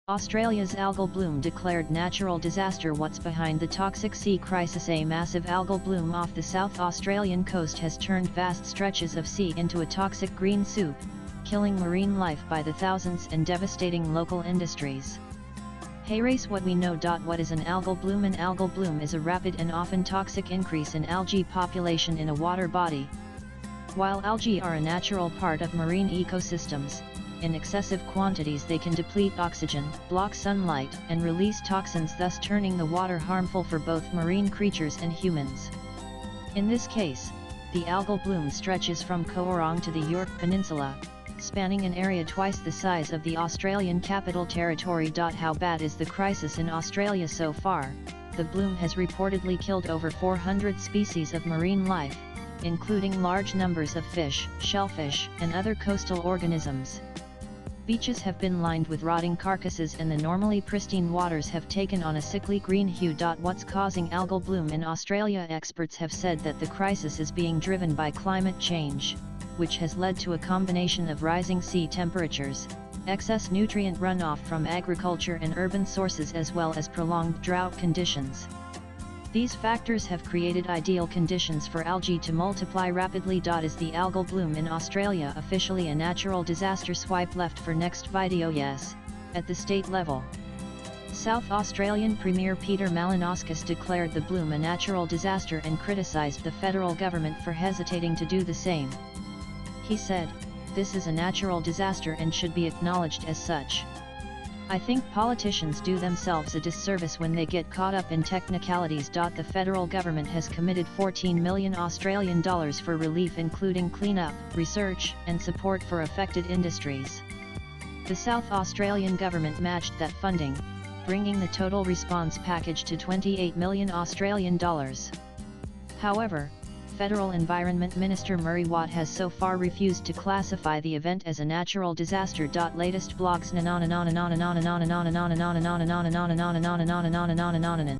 Australia's algal bloom declared natural disaster. What's behind the toxic sea crisis? A massive algal bloom off the South Australian coast has turned vast stretches of sea into a toxic green soup, killing marine life by the thousands and devastating local industries. Hey race, what we know. What is an algal bloom? An algal bloom is a rapid and often toxic increase in algae population in a water body. While algae are a natural part of marine ecosystems, in excessive quantities they can deplete oxygen, block sunlight, and release toxins, thus turning the water harmful for both marine creatures and humans. In this case, the algal bloom stretches from Coorong to the Yorke Peninsula, spanning an area twice the size of the Australian Capital Territory. How bad is the crisis in Australia so far? The bloom has reportedly killed over 400 species of marine life, including large numbers of fish, shellfish, and other coastal organisms. Beaches have been lined with rotting carcasses and the normally pristine waters have taken on a sickly green hue. What's causing algal bloom in Australia? Experts have said that the crisis is being driven by climate change, which has led to a combination of rising sea temperatures, excess nutrient runoff from agriculture and urban sources, as well as prolonged drought conditions. These factors have created ideal conditions for algae to multiply rapidly. Is the algal bloom in Australia officially a natural disaster? Swipe left for next video. Yes, at the state level. South Australian Premier Peter Malinauskas declared the bloom a natural disaster and criticised the federal government for hesitating to do the same. He said, "This is a natural disaster and should be acknowledged as such. I think politicians do themselves a disservice when they get caught up in technicalities." The federal government has committed $14 million Australian dollars for relief, including cleanup, research, and support for affected industries. The South Australian government matched that funding, bringing the total response package to $28 million Australian dollars. However, Federal Environment Minister Murray Watt has so far refused to classify the event as a natural disaster. Latest blogs.